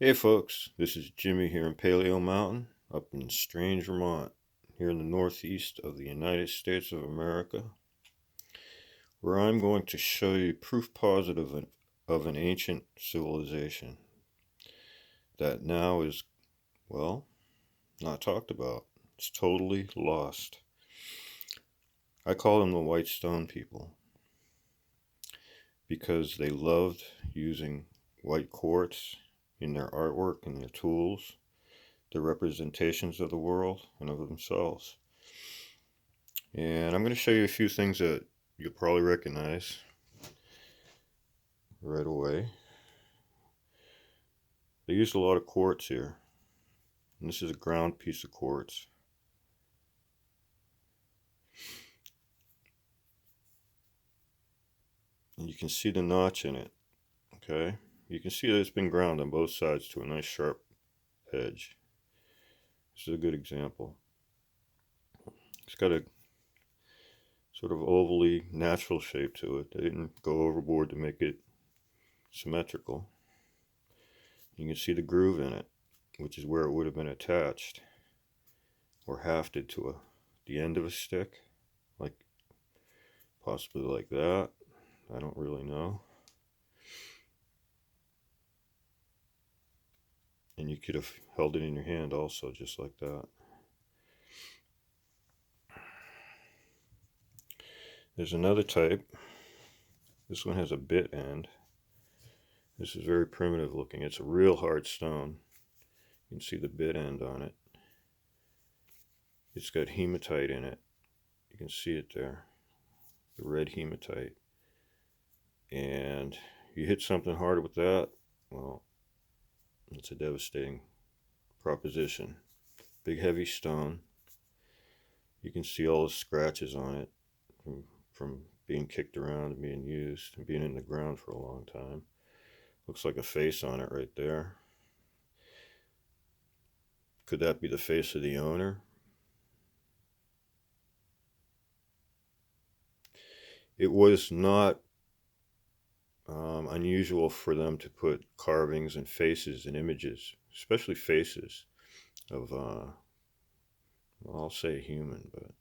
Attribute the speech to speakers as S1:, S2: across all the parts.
S1: Hey folks, this is Jimmy here in Paleo Mountain, up in Strange, Vermont, here in the northeast of the United States of America, where I'm going to show you proof positive of an ancient civilization that now is, well, not talked about. It's totally lost. I call them the White Stone people because they loved using white quartz in their artwork and their tools, their representations of the world and of themselves. And I'm going to show you a few things that you'll probably recognize right away. They used a lot of quartz here. And this is a ground piece of quartz. And you can see the notch in it. Okay? You can see that it's been ground on both sides to a nice sharp edge. This is a good example. It's got a sort of ovally natural shape to it. They didn't go overboard to make it symmetrical. You can see the groove in it, which is where it would have been attached or hafted to the end of a stick, like possibly like that. I don't really know. And you could have held it in your hand also, just like that. There's another type. This one has a bit end. This is very primitive looking. It's a real hard stone. You can see the bit end on it. It's got hematite in it. You can see it there, the red hematite. And you hit something hard with that, well, it's a devastating proposition. Big heavy stone. You can see all the scratches on it from being kicked around and being used and being in the ground for a long time. Looks like a face on it right there. Could that be the face of the owner? It was not unusual for them to put carvings and faces and images, especially faces of, well, I'll say human, but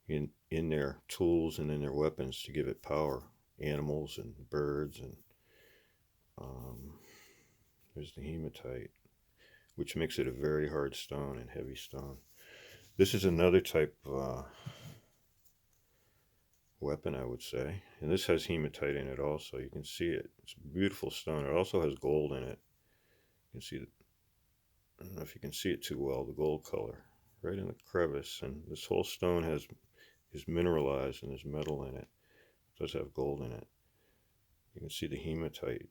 S1: in their tools and in their weapons to give it power. Animals and birds, and there's the hematite, which makes it a very hard stone and heavy stone. This is another type of weapon, I would say, and this has hematite in it also. You can see it. It's a beautiful stone. It also has gold in it. You can see it. I don't know if you can see it too well, the gold color right in the crevice, and this whole stone is mineralized and there's metal in it. It does have gold in it. You can see the hematite,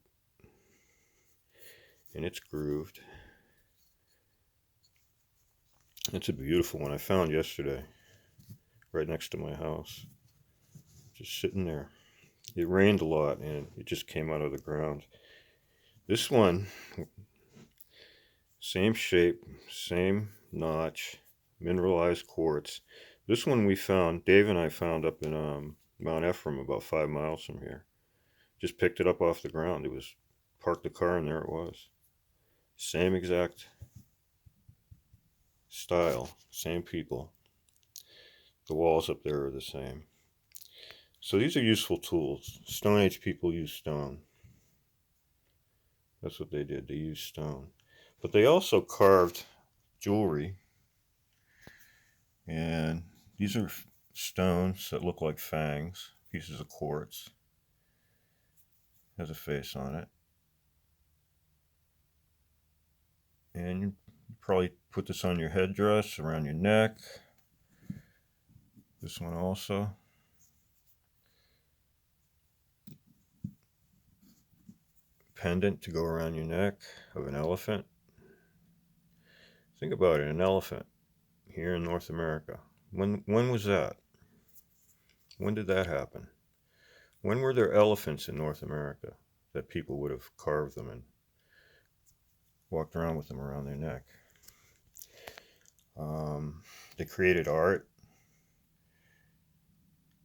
S1: and it's grooved. It's a beautiful one I found yesterday right next to my house, just sitting there. It rained a lot and it just came out of the ground. This one, same shape, same notch, mineralized quartz. This one we found, Dave and I found up in Mount Ephraim, about 5 miles from here. Just picked it up off the ground. It was parked the car and there it was. Same exact style, same people. The walls up there are the same. So these are useful tools. Stone Age people use stone. That's what they did. They used stone. But they also carved jewelry. And these are stones that look like fangs, pieces of quartz. Has a face on it. And you probably put this on your headdress, around your neck. This one also. Pendant to go around your neck of an elephant. Think about it, an elephant here in North America. When was that? When did that happen? When were there elephants in North America that people would have carved them and walked around with them around their neck? They created art.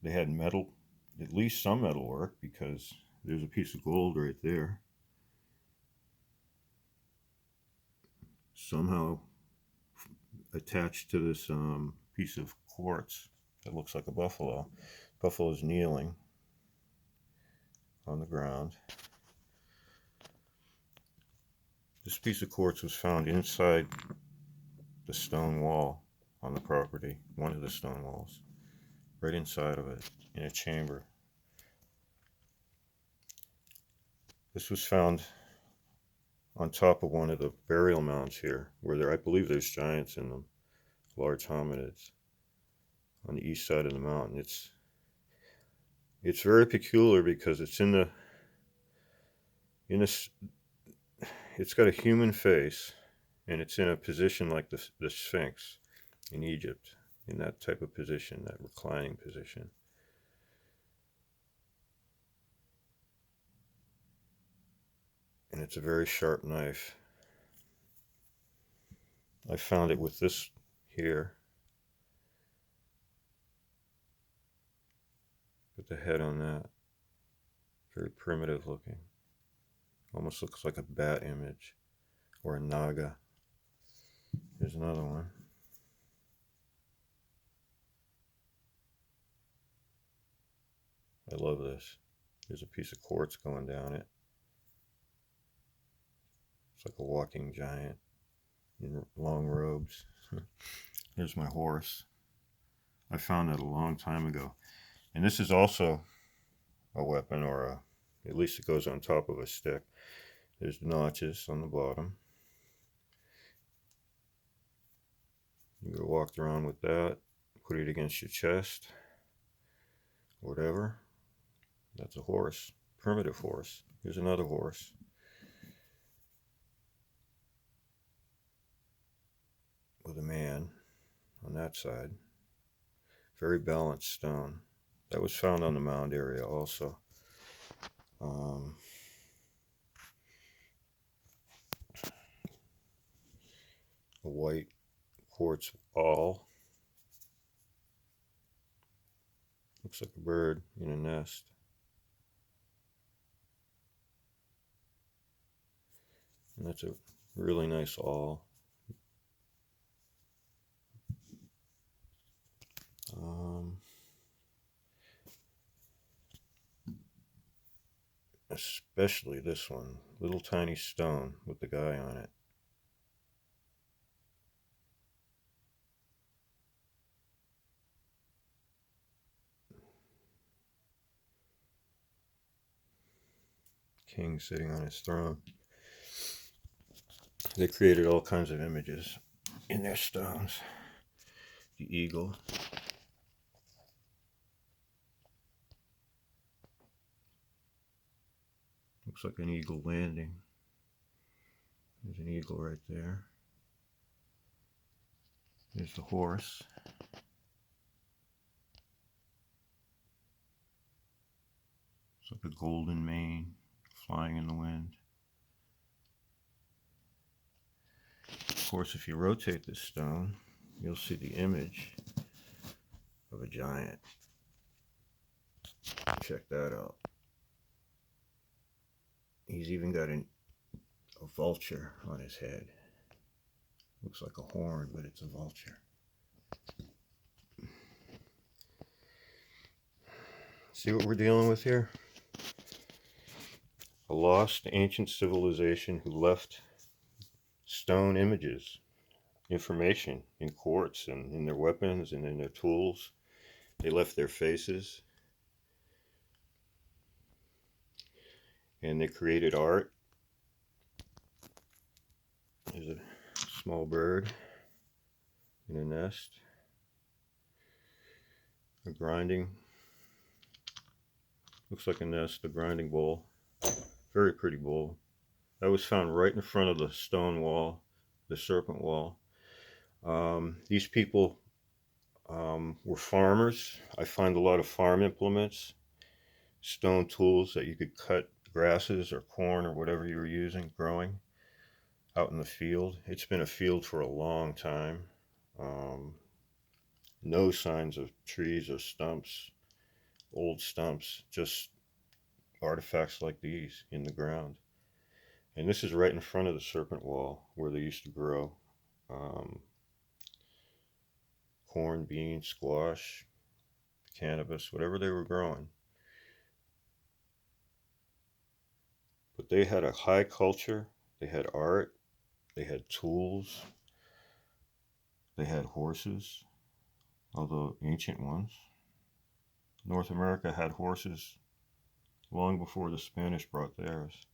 S1: They had metal, at least some metal work, because there's a piece of gold right there. somehow attached to this piece of quartz that looks like a buffalo. Buffalo's kneeling on the ground. This piece of quartz was found inside the stone wall on the property, one of the stone walls, right inside of it, in a chamber. This was found on top of one of the burial mounds here, where I believe there's giants in them, large hominids, on the east side of the mountain. It's very peculiar because it's it's got a human face, and it's in a position like the Sphinx in Egypt, in that type of position, that reclining position. And it's a very sharp knife. I found it with this here. Put the head on that. Very primitive looking. Almost looks like a bat image or a naga. Here's another one. I love this. There's a piece of quartz going down it. It's like a walking giant in long robes. Here's my horse. I found that a long time ago. And this is also a weapon, or at least it goes on top of a stick. There's notches on the bottom. You could walk around with that, put it against your chest, whatever. That's a horse, primitive horse. Here's another horse. With a man on that side. Very balanced stone. That was found on the mound area also. A white quartz awl. Looks like a bird in a nest. And that's a really nice awl. Especially this one, little tiny stone with the guy on it. King sitting on his throne. They created all kinds of images in their stones. The eagle. Looks like an eagle landing. There's an eagle right there. There's the horse. It's like a golden mane flying in the wind. Of course, if you rotate this stone, you'll see the image of a giant. Check that out. He's even got a vulture on his head. Looks like a horn, but it's a vulture. See what we're dealing with here? A lost ancient civilization who left stone images, information in quartz and in their weapons and in their tools. They left their faces. And they created art. There's a small bird in a nest. A grinding, looks like a nest, a grinding bowl. Very pretty bowl. That was found right in front of the stone wall, the serpent wall. These people were farmers. I find a lot of farm implements, stone tools that you could cut grasses or corn or whatever you were using, growing out in the field. It's been a field for a long time. No signs of trees or stumps, old stumps, just artifacts like these in the ground. And this is right in front of the serpent wall where they used to grow. corn, beans, squash, cannabis, whatever they were growing. But they had a high culture, they had art, they had tools, they had horses, although ancient ones. North America had horses long before the Spanish brought theirs.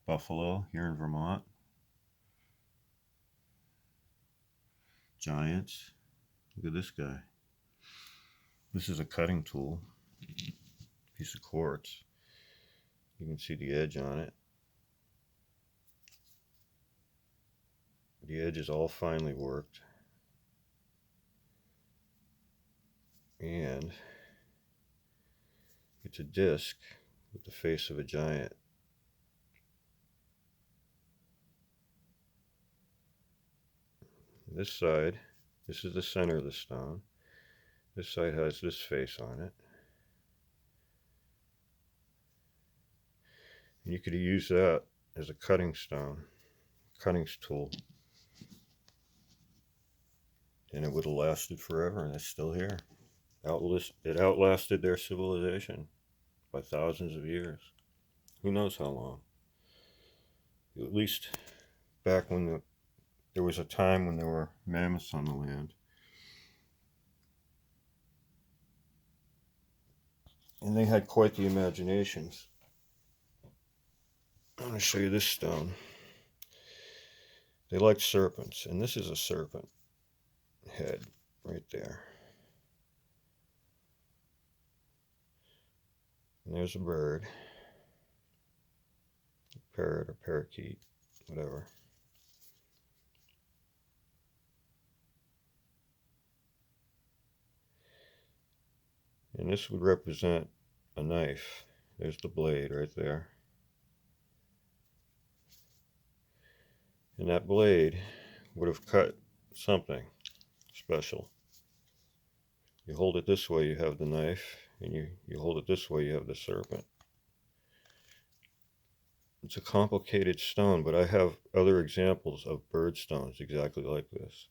S1: Buffalo here in Vermont. Giants. Look at this guy. This is a cutting tool. Piece of quartz. You can see the edge on it. The edge is all finely worked. And it's a disc with the face of a giant. This side, this is the center of the stone. This side has this face on it. And you could use that as a cutting stone, cutting tool. And it would have lasted forever, and it's still here. It outlasted their civilization by thousands of years. Who knows how long? At least back when there was a time when there were mammoths on the land. And they had quite the imaginations. I'm going to show you this stone. They liked serpents, and this is a serpent head right there. And there's a bird, a parrot or parakeet, whatever. And this would represent a knife. There's the blade right there. And that blade would have cut something special. You hold it this way, you have the knife, and you hold it this way, you have the serpent. It's a complicated stone, but I have other examples of bird stones exactly like this.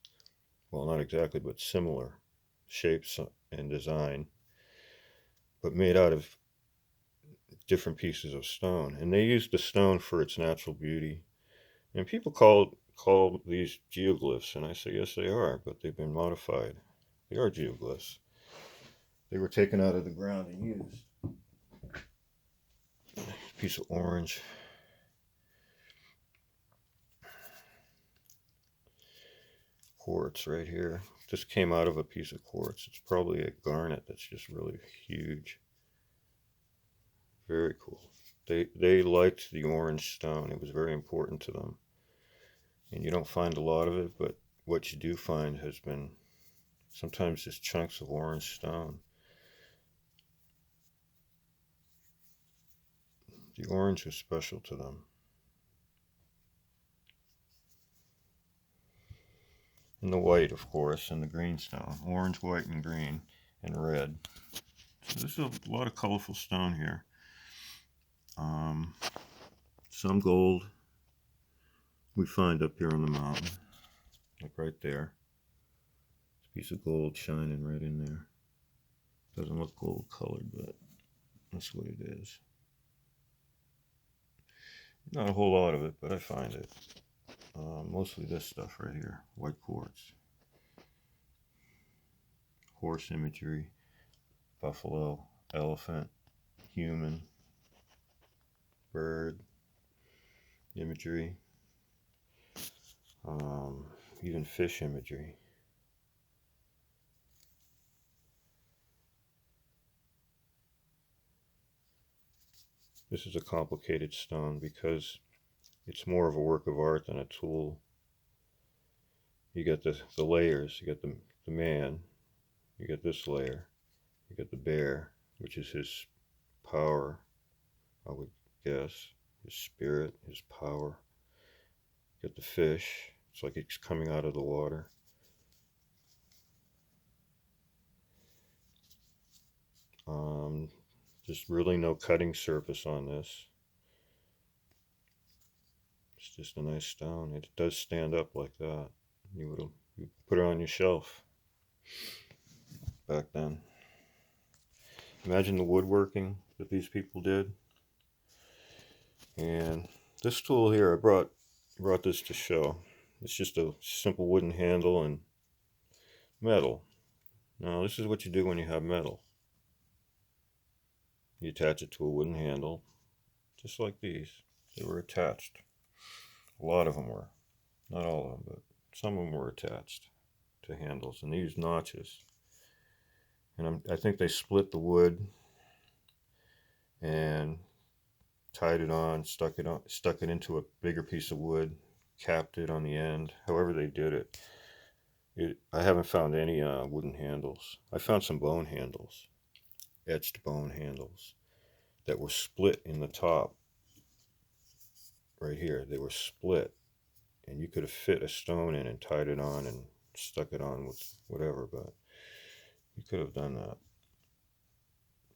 S1: Well, not exactly, but similar shapes and design, but made out of different pieces of stone. And they used the stone for its natural beauty. And people call these geoglyphs, and I say yes they are, but they've been modified. They are geoglyphs. They were taken out of the ground and used. Piece of orange. Quartz right here. This came out of a piece of quartz. It's probably a garnet that's just really huge. Very cool. They liked the orange stone. It was very important to them. And you don't find a lot of it, but what you do find has been sometimes just chunks of orange stone. The orange was special to them. And the white, of course, and the green stone. Orange, white, and green, and red. So there's a lot of colorful stone here. Some gold we find up here on the mountain, like right there. It's a piece of gold shining right in there. Doesn't look gold colored, but that's what it is. Not a whole lot of it, but I find it. Mostly this stuff right here, white quartz. Horse imagery, buffalo, elephant, human, bird imagery, even fish imagery. This is a complicated stone because it's more of a work of art than a tool. You get the layers, you get the man, you get this layer, you get the bear, which is his power, I would guess, his spirit, his power. You get the fish, it's like it's coming out of the water. There's really no cutting surface on this. It's just a nice stone. It does stand up like that. You put it on your shelf back then. Imagine the woodworking that these people did. And this tool here, I brought this to show. It's just a simple wooden handle and metal. Now, this is what you do when you have metal. You attach it to a wooden handle, just like these. They were attached. A lot of them were. Not all of them, but some of them were attached to handles. And they used notches. And I think they split the wood and tied it on, stuck it into a bigger piece of wood, capped it on the end. However they did it. I haven't found any wooden handles. I found some bone handles, etched bone handles that were split in the top. Right here, they were split, and you could have fit a stone in and tied it on and stuck it on with whatever, but you could have done that.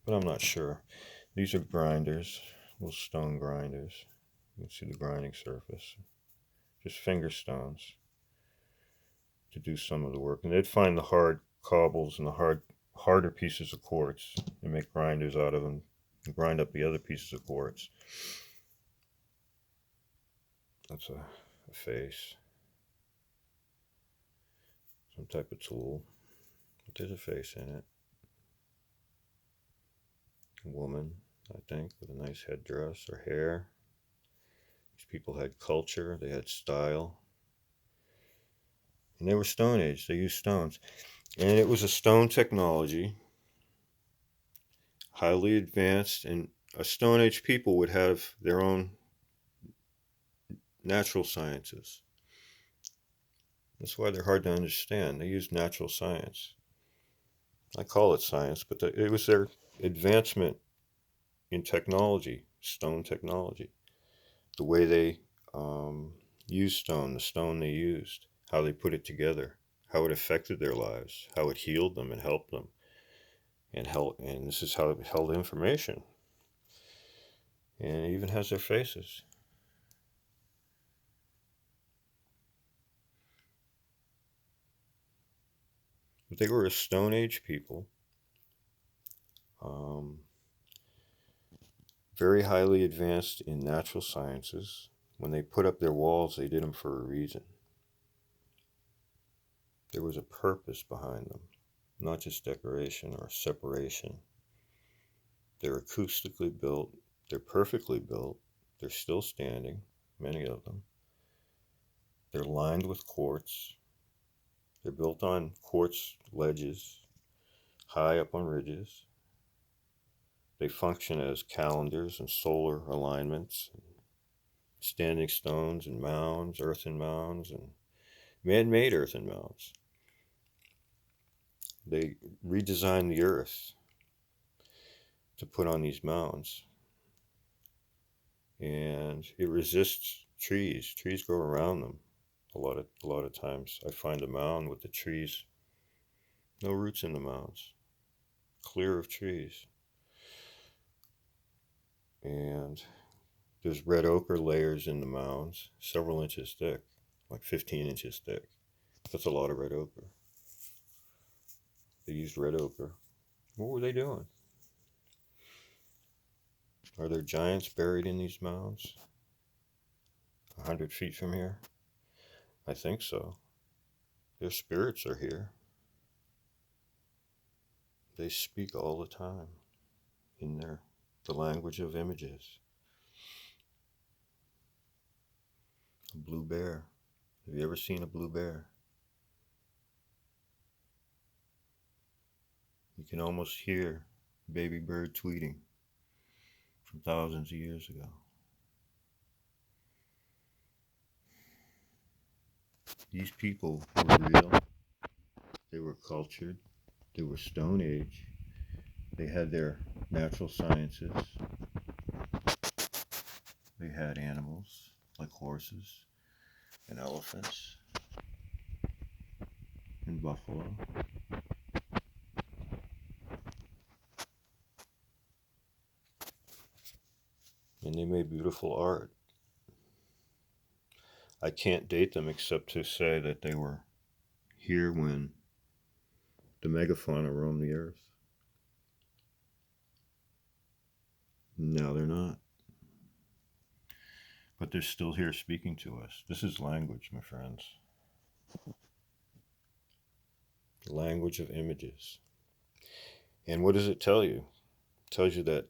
S1: But I'm not sure. These are grinders, little stone grinders. You can see the grinding surface. Just finger stones to do some of the work. And they'd find the hard cobbles and the harder pieces of quartz and make grinders out of them and grind up the other pieces of quartz. That's a face. Some type of tool. But there's a face in it. A woman, I think, with a nice headdress or hair. These people had culture, they had style. And they were Stone Age, they used stones. And it was a stone technology, highly advanced, and a Stone Age people would have their own natural sciences. That's why they're hard to understand. They used natural science. I call it science, but it was their advancement in technology, stone technology. The way they used stone, the stone they used, how they put it together, how it affected their lives, how it healed them and helped them, and this is how it held information. And it even has their faces. But they were a Stone Age people. Very highly advanced in natural sciences. When they put up their walls, they did them for a reason. There was a purpose behind them, not just decoration or separation. They're acoustically built. They're perfectly built. They're still standing, many of them. They're lined with quartz. They're built on quartz ledges, high up on ridges. They function as calendars and solar alignments, standing stones and mounds, earthen mounds, and man-made earthen mounds. They redesigned the earth to put on these mounds. And it resists trees. Trees grow around them. A lot of times I find a mound with the trees, no roots in the mounds, clear of trees. And there's red ochre layers in the mounds, several inches thick, like 15 inches thick. That's a lot of red ochre. They used red ochre. What were they doing? Are there giants buried in these mounds? 100 feet from here? I think so. Their spirits are here. They speak all the time in the language of images. A blue bear. Have you ever seen a blue bear? You can almost hear a baby bird tweeting from thousands of years ago. These people were real. They were cultured. They were Stone Age. They had their natural sciences. They had animals like horses and elephants and buffalo. and they made beautiful art. I can't date them except to say that they were here when the megafauna roamed the earth. No, they're not. But they're still here speaking to us. This is language, my friends. The language of images. And what does it tell you? It tells you that,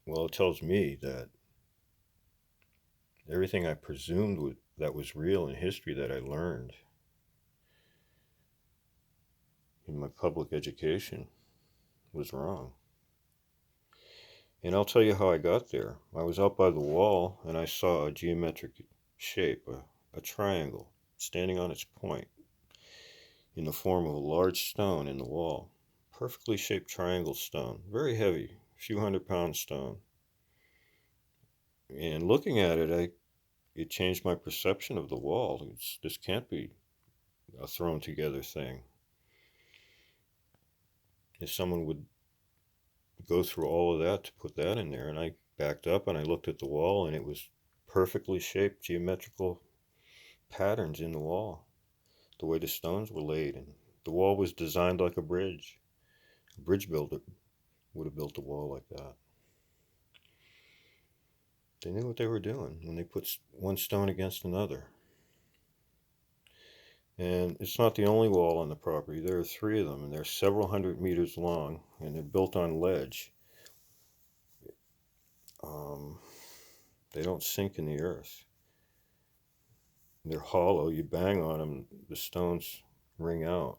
S1: well, it tells me that everything I presumed that was real in history that I learned in my public education was wrong. And I'll tell you how I got there. I was out by the wall and I saw a geometric shape, a triangle, standing on its point in the form of a large stone in the wall. Perfectly shaped triangle stone, very heavy, a few 100-pound stone. And looking at it, it changed my perception of the wall. This can't be a thrown together thing. If someone would go through all of that to put that in there, and I backed up and I looked at the wall, and it was perfectly shaped geometrical patterns in the wall, the way the stones were laid, and the wall was designed like a bridge. A bridge builder would have built a wall like that. They knew what they were doing when they put one stone against another. And it's not the only wall on the property. There are 3 of them, and they're several hundred meters long, and they're built on ledge. They don't sink in the earth. They're hollow. You bang on them, the stones ring out.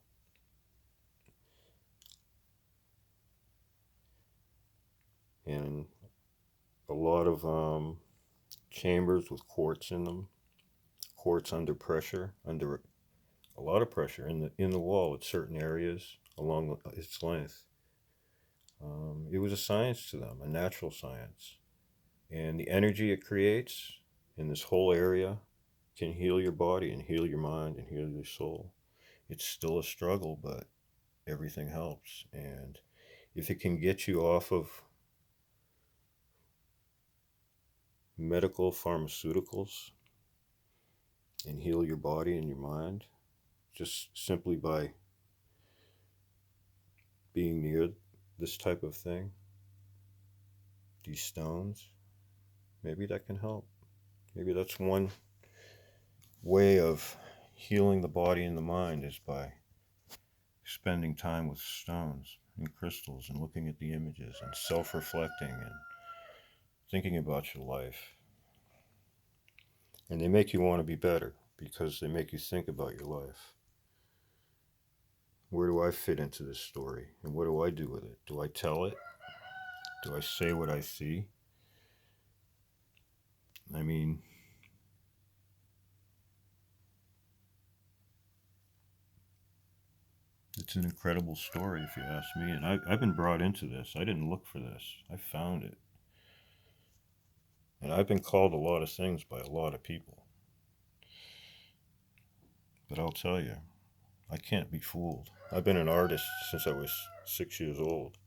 S1: And a lot of chambers with quartz in them. Quartz under pressure, under a lot of pressure in the wall at certain areas along its length. It was a science to them, a natural science. And the energy it creates in this whole area can heal your body and heal your mind and heal your soul. It's still a struggle, but everything helps. And if it can get you off of medical pharmaceuticals and heal your body and your mind, just simply by being near this type of thing, these stones, maybe that can help. Maybe that's one way of healing the body and the mind, is by spending time with stones and crystals and looking at the images and self-reflecting and thinking about your life. And they make you want to be better because they make you think about your life. Where do I fit into this story? And what do I do with it? Do I tell it? Do I say what I see? I mean, it's an incredible story if you ask me. And I've been brought into this. I didn't look for this. I found it. And I've been called a lot of things by a lot of people. But I'll tell you, I can't be fooled. I've been an artist since I was 6 years old.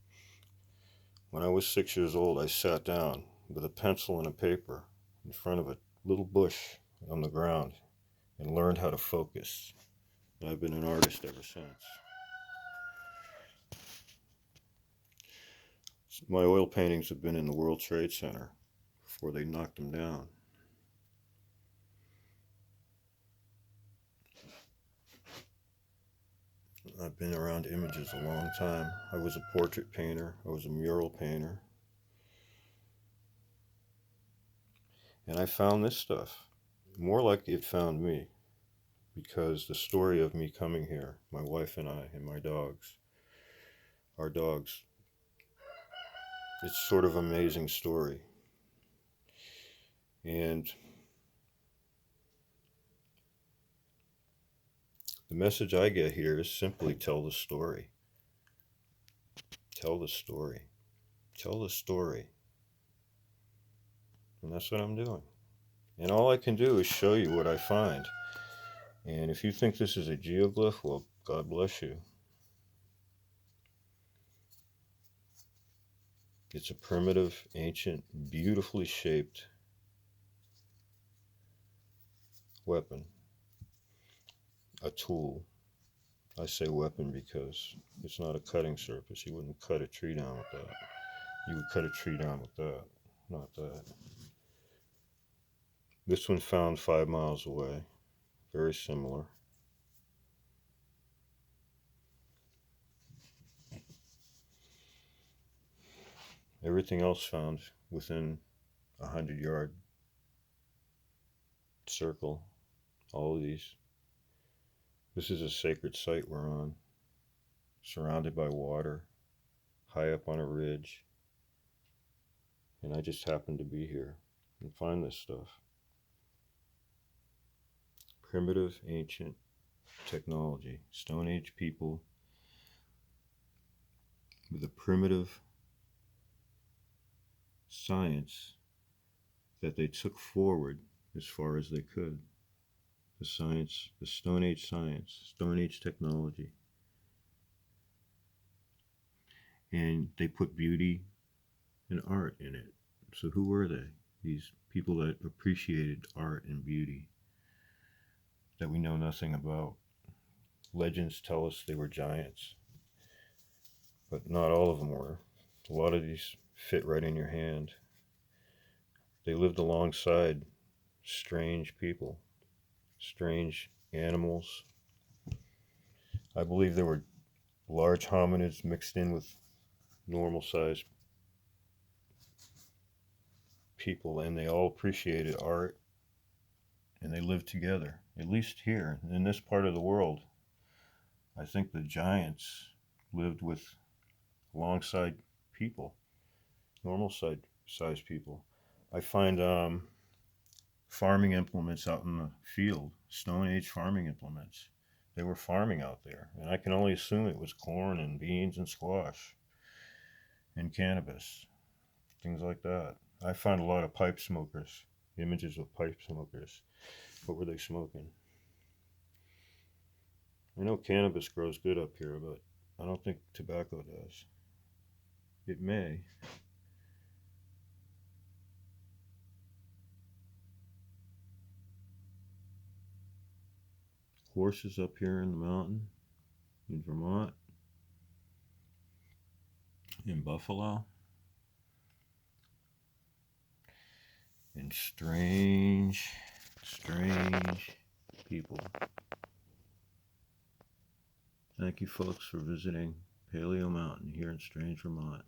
S1: When I was 6 years old, I sat down with a pencil and a paper in front of a little bush on the ground and learned how to focus. And I've been an artist ever since. My oil paintings have been in the World Trade Center before they knocked them down. I've been around images a long time. I was a portrait painter. I was a mural painter. And I found this stuff. More like it found me. Because the story of me coming here, my wife and I, and my dogs, our dogs, it's sort of an amazing story. And the message I get here is simply tell the story. Tell the story. Tell the story. And that's what I'm doing. And all I can do is show you what I find. And if you think this is a geoglyph, well, God bless you. It's a primitive, ancient, beautifully shaped weapon, a tool. I say weapon because it's not a cutting surface. You wouldn't cut a tree down with that. You would cut a tree down with that, not that. This one found 5 miles away. Very similar. Everything else found within a 100-yard circle. All of these. This is a sacred site we're on, surrounded by water, high up on a ridge. And I just happened to be here and find this stuff. Primitive, ancient technology. Stone Age people with a primitive science that they took forward as far as they could. The science, the Stone Age science, Stone Age technology. And they put beauty and art in it. So who were they? These people that appreciated art and beauty that we know nothing about. Legends tell us they were giants, but not all of them were. A lot of these fit right in your hand. They lived alongside strange people, strange animals. I believe there were large hominids mixed in with normal sized people, and they all appreciated art, and they lived together, at least here in this part of the world. I think the giants lived alongside people, normal sized people. I find farming implements out in the field, Stone Age farming implements. They were farming out there, and I can only assume it was corn and beans and squash and cannabis, things like that. I find a lot of pipe smokers, images of pipe smokers. What were they smoking? I know cannabis grows good up here, but I don't think tobacco does. It may. Horses up here in the mountain, in Vermont, in Buffalo, and strange people. Thank you folks for visiting Paleo Mountain here in strange Vermont.